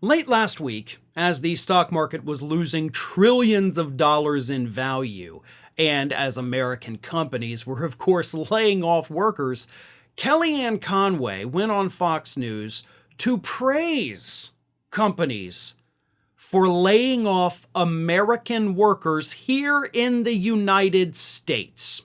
Late last week, as the stock market was losing trillions of dollars in value, and as American companies were, of course, laying off workers, Kellyanne Conway went on Fox News to praise companies for laying off American workers here in the United States.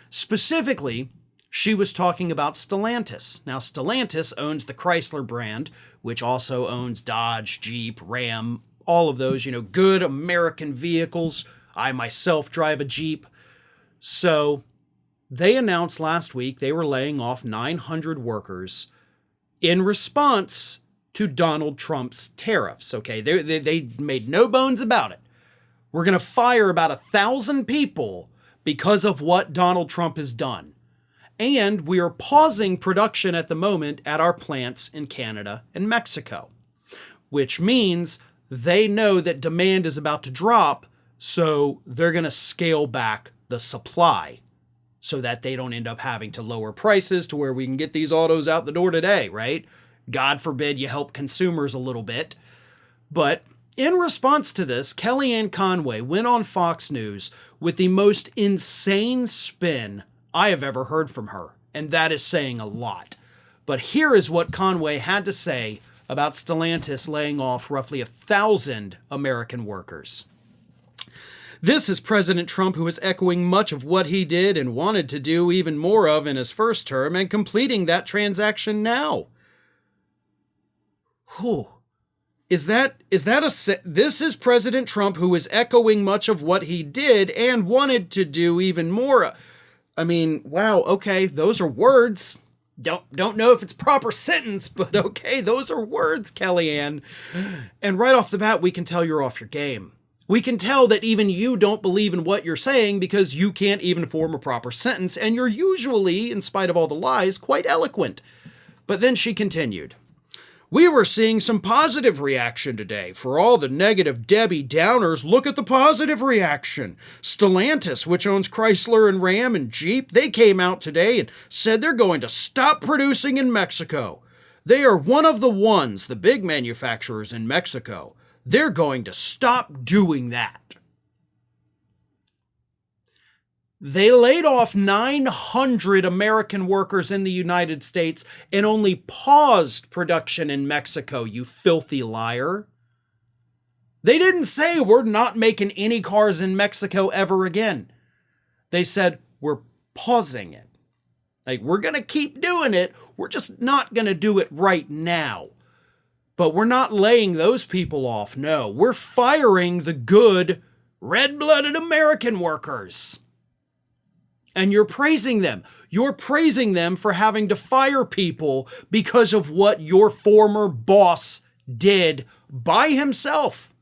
Specifically, she was talking about Stellantis. Now, Stellantis owns the Chrysler brand, which also owns Dodge, Jeep, Ram, all of those, good American vehicles. I myself drive a Jeep. So they announced last week they were laying off 900 workers in response to Donald Trump's tariffs. Okay, they made no bones about it. We're going to fire about 1,000 people because of what Donald Trump has done. And we are pausing production at the moment at our plants in Canada and Mexico, which means they know that demand is about to drop, so they're going to scale back the supply so that they don't end up having to lower prices to where we can get these autos out the door today, right? God forbid you help consumers a little bit. But in response to this, Kellyanne Conway went on Fox News with the most insane spin I have ever heard from her, and that is saying a lot. But here is what Conway had to say about Stellantis laying off roughly 1,000 American workers. This is President Trump, who is echoing much of what he did and wanted to do even more of in his first term and completing that transaction now. Whew. This is President Trump, who is echoing much of what he did and wanted to do even more. I mean, wow, okay, those are words. Don't know if it's proper sentence, but okay, those are words, Kellyanne. And right off the bat, we can tell you're off your game. We can tell that even you don't believe in what you're saying because you can't even form a proper sentence, and you're usually, in spite of all the lies, quite eloquent. But then she continued. We were seeing some positive reaction today. For all the negative Debbie Downers, look at the positive reaction. Stellantis, which owns Chrysler and Ram and Jeep, they came out today and said they're going to stop producing in Mexico. They are one of the ones, the big manufacturers in Mexico. They're going to stop doing that. They laid off 900 American workers in the United States and only paused production in Mexico, you filthy liar. They didn't say we're not making any cars in Mexico ever again. They said we're pausing it. Like, we're going to keep doing it. We're just not going to do it right now. But we're not laying those people off. No, we're firing the good, red-blooded American workers. And you're praising them. You're praising them for having to fire people because of what your former boss did by himself.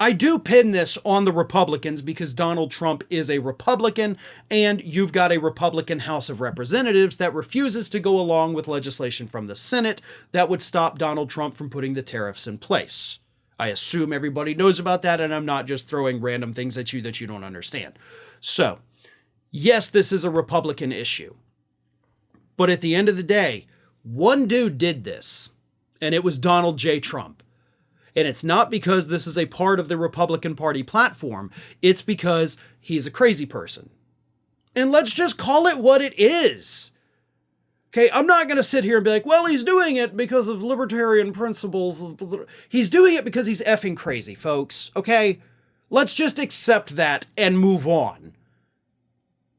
I do pin this on the Republicans because Donald Trump is a Republican, and you've got a Republican House of Representatives that refuses to go along with legislation from the Senate that would stop Donald Trump from putting the tariffs in place. I assume everybody knows about that, and I'm not just throwing random things at you that you don't understand. So, yes, this is a Republican issue. But at the end of the day, one dude did this, and it was Donald J. Trump. And it's not because this is a part of the Republican Party platform. It's because he's a crazy person. And let's just call it what it is. Okay, I'm not going to sit here and be like, well, he's doing it because of libertarian principles. He's doing it because he's effing crazy, folks. Okay, let's just accept that and move on.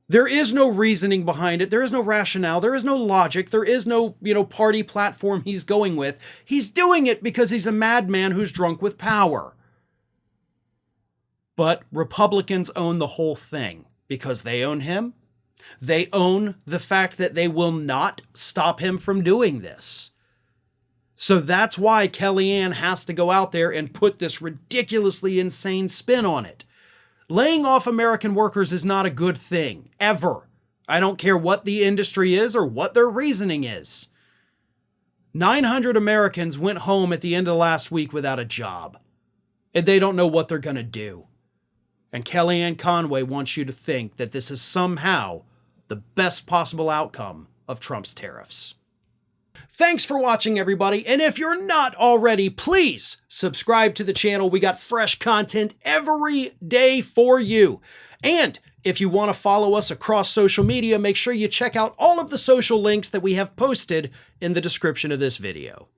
There is no reasoning behind it. There is no rationale. There is no logic. There is no, party platform he's going with. He's doing it because he's a madman who's drunk with power. But Republicans own the whole thing because they own him. They own the fact that they will not stop him from doing this. So that's why Kellyanne has to go out there and put this ridiculously insane spin on it. Laying off American workers is not a good thing, ever. I don't care what the industry is or what their reasoning is. 900 Americans went home at the end of last week without a job, and they don't know what they're going to do. And Kellyanne Conway wants you to think that this is somehow the best possible outcome of Trump's tariffs. Thanks for watching, everybody, and if you're not already, please subscribe to the channel. We got fresh content every day for you. And if you want to follow us across social media, make sure you check out all of the social links that we have posted in the description of this video.